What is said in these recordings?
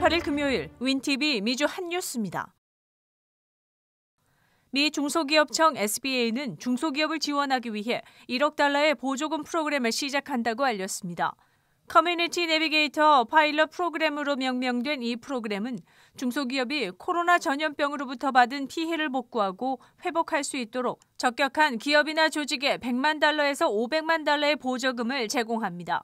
18일 금요일 윈TV 미주 핫뉴스입니다. 미 중소기업청 SBA는 중소기업을 지원하기 위해 1억 달러의 보조금 프로그램을 시작한다고 알렸습니다. 커뮤니티 내비게이터 파일럿 프로그램으로 명명된 이 프로그램은 중소기업이 코로나 전염병으로부터 받은 피해를 복구하고 회복할 수 있도록 적격한 기업이나 조직에 100만 달러에서 500만 달러의 보조금을 제공합니다.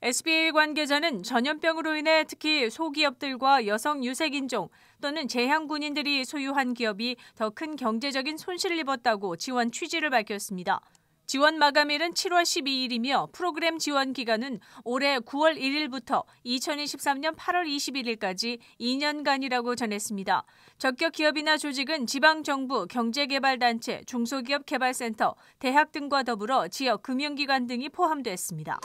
SBA 관계자는 전염병으로 인해 특히 소기업들과 여성 유색인종 또는 재향군인들이 소유한 기업이 더 큰 경제적인 손실을 입었다고 지원 취지를 밝혔습니다. 지원 마감일은 7월 12일이며 프로그램 지원 기간은 올해 9월 1일부터 2023년 8월 21일까지 2년간이라고 전했습니다. 적격 기업이나 조직은 지방정부, 경제개발단체, 중소기업개발센터, 대학 등과 더불어 지역 금융기관 등이 포함됐습니다.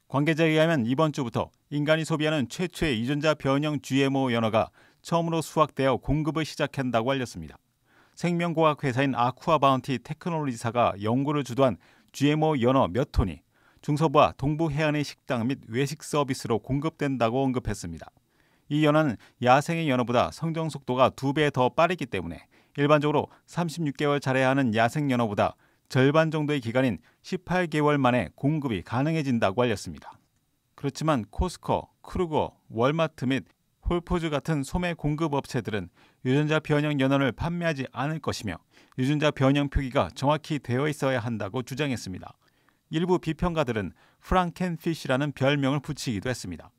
관계자에 의하면 이번 주부터 인간이 소비하는 최초의 유전자 변형 GMO 연어가 처음으로 수확되어 공급을 시작한다고 알렸습니다. 생명공학 회사인 아쿠아바운티 테크놀로지사가 연구를 주도한 GMO 연어 몇 톤이 중서부와 동부 해안의 식당 및 외식 서비스로 공급된다고 언급했습니다. 이 연어는 야생의 연어보다 성장 속도가 2배 더 빠르기 때문에 일반적으로 36개월 자라야 하는 야생 연어보다 절반 정도의 기간인 18개월 만에 공급이 가능해진다고 알렸습니다. 그렇지만 코스코, 크루거, 월마트 및 홀푸즈 같은 소매 공급 업체들은 유전자 변형 연어를 판매하지 않을 것이며 유전자 변형 표기가 정확히 되어 있어야 한다고 주장했습니다. 일부 비평가들은 프랑켄피쉬라는 별명을 붙이기도 했습니다.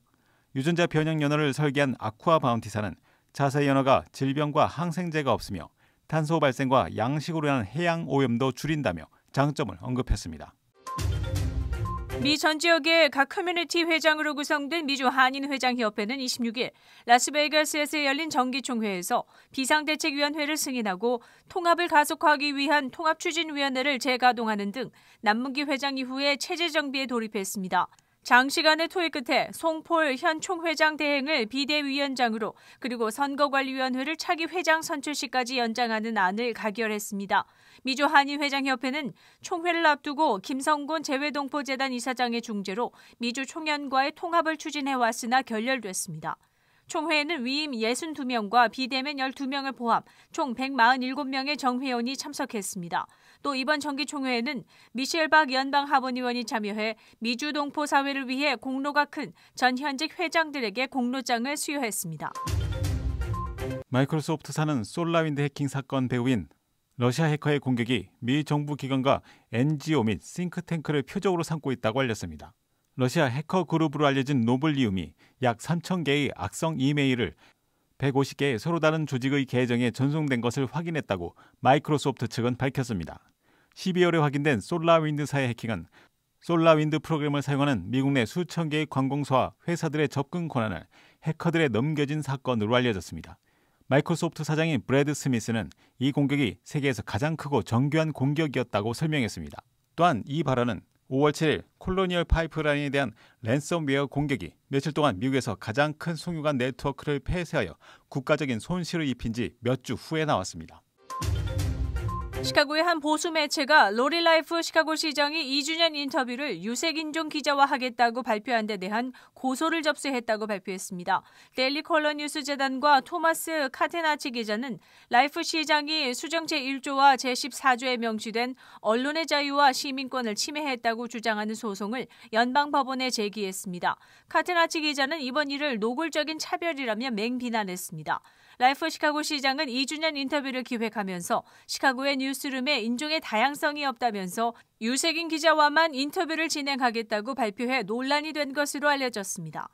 유전자 변형 연어를 설계한 아쿠아바운티사는 자세 연어가 질병과 항생제가 없으며 탄소 발생과 양식으로 인한 해양 오염도 줄인다며 장점을 언급했습니다. 미 전 지역의 각 커뮤니티 회장으로 구성된 미주 한인회장협회는 26일 라스베이거스에서 열린 정기총회에서 비상대책위원회를 승인하고 통합을 가속화하기 위한 통합추진위원회를 재가동하는 등 남문기 회장 이후에 체제 정비에 돌입했습니다. 장시간의 토의 끝에 송폴 현 총회장 대행을 비대위원장으로 그리고 선거관리위원회를 차기 회장 선출시까지 연장하는 안을 가결했습니다. 미주 한인회장협회는 총회를 앞두고 김성곤 재외동포재단 이사장의 중재로 미주 총연과의 통합을 추진해왔으나 결렬됐습니다. 총회에는 위임 62명과 비대면 12명을 포함 총 147명의 정회원이 참석했습니다. 또 이번 정기총회에는 미셸 박 연방하원의원이 참여해 미주 동포 사회를 위해 공로가 큰 전 현직 회장들에게 공로장을 수여했습니다. 마이크로소프트사는 솔라윈드 해킹 사건 배후인 러시아 해커의 공격이 미 정부 기관과 NGO 및 싱크탱크를 표적으로 삼고 있다고 알렸습니다. 러시아 해커 그룹으로 알려진 노블리움이 약 3,000개의 악성 이메일을 150개의 서로 다른 조직의 계정에 전송된 것을 확인했다고 마이크로소프트 측은 밝혔습니다. 12월에 확인된 솔라윈드사의 해킹은 솔라윈드 프로그램을 사용하는 미국 내 수천 개의 관공서와 회사들의 접근 권한을 해커들에 넘겨진 사건으로 알려졌습니다. 마이크로소프트 사장인 브래드 스미스는 이 공격이 세계에서 가장 크고 정교한 공격이었다고 설명했습니다. 또한 이 발언은 5월 7일 콜로니얼 파이프라인에 대한 랜섬웨어 공격이 며칠 동안 미국에서 가장 큰 송유관 네트워크를 폐쇄하여 국가적인 손실을 입힌 지 몇 주 후에 나왔습니다. 시카고의 한 보수 매체가 로리 라이프 시카고 시장이 2주년 인터뷰를 유색인종 기자와 하겠다고 발표한 데 대한 고소를 접수했다고 발표했습니다. 데일리 컬러 뉴스 재단과 토마스 카테나치 기자는 라이프 시장이 수정 제1조와 제14조에 명시된 언론의 자유와 시민권을 침해했다고 주장하는 소송을 연방법원에 제기했습니다. 카테나치 기자는 이번 일을 노골적인 차별이라며 맹비난했습니다. 라이프 시카고 시장은 2주년 인터뷰를 기획하면서 시카고의 뉴스룸에 인종의 다양성이 없다면서 유색인 기자와만 인터뷰를 진행하겠다고 발표해 논란이 된 것으로 알려졌습니다.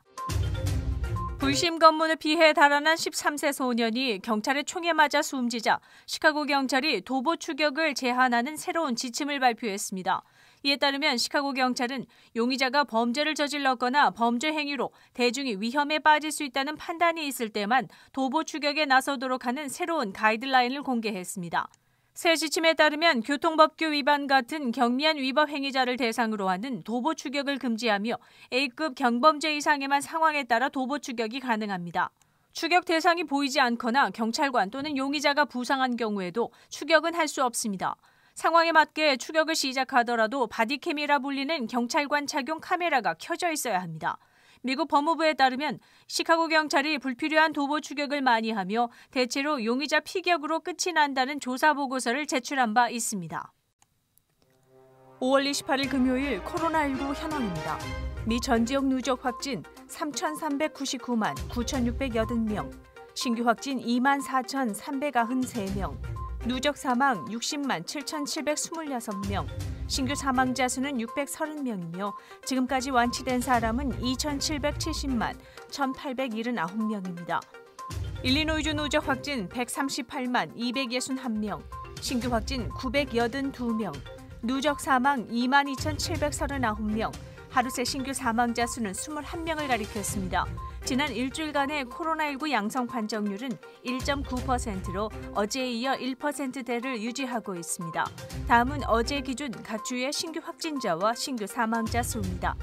불심 검문을 피해 달아난 13세 소년이 경찰의 총에 맞아 숨지자 시카고 경찰이 도보 추격을 제한하는 새로운 지침을 발표했습니다. 이에 따르면 시카고 경찰은 용의자가 범죄를 저질렀거나 범죄 행위로 대중이 위험에 빠질 수 있다는 판단이 있을 때만 도보 추격에 나서도록 하는 새로운 가이드라인을 공개했습니다. 새 지침에 따르면 교통법규 위반 같은 경미한 위법 행위자를 대상으로 하는 도보 추격을 금지하며 A급 경범죄 이상에만 상황에 따라 도보 추격이 가능합니다. 추격 대상이 보이지 않거나 경찰관 또는 용의자가 부상한 경우에도 추격은 할 수 없습니다. 상황에 맞게 추격을 시작하더라도 바디캠이라 불리는 경찰관 착용 카메라가 켜져 있어야 합니다. 미국 법무부에 따르면 시카고 경찰이 불필요한 도보 추격을 많이 하며 대체로 용의자 피격으로 끝이 난다는 조사 보고서를 제출한 바 있습니다. 5월 28일 금요일 코로나19 현황입니다. 미 전 지역 누적 확진 3,399만 9,680명, 신규 확진 24,393명, 누적 사망 60만 7,726명, 신규 사망자 수는 630명이며 지금까지 완치된 사람은 2,770만 1,879명입니다. 일리노이주 누적 확진 138만 261명, 신규 확진 982명, 누적 사망 22,739명, 하루 새 신규 사망자 수는 21명을 가리켰습니다. 지난 일주일간의 코로나19 양성 판정률은 1.9%로 어제에 이어 1%대를 유지하고 있습니다. 다음은 어제 기준 각 주의 신규 확진자와 신규 사망자 수입니다.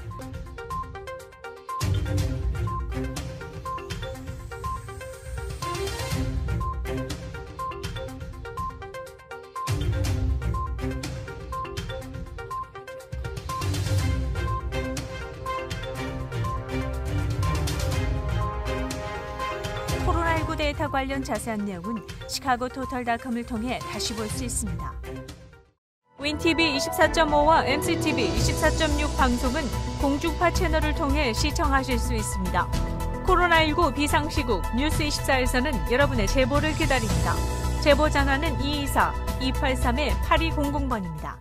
코로나19 데이터 관련 자세한 내용은 시카고토털닷컴을 통해 다시 볼 수 있습니다. 윈TV 24.5와 MCTV 24.6 방송은 공중파 채널을 통해 시청하실 수 있습니다. 코로나19 비상시국 뉴스24에서는 여러분의 제보를 기다립니다. 제보 전화는 224-283-8200번입니다.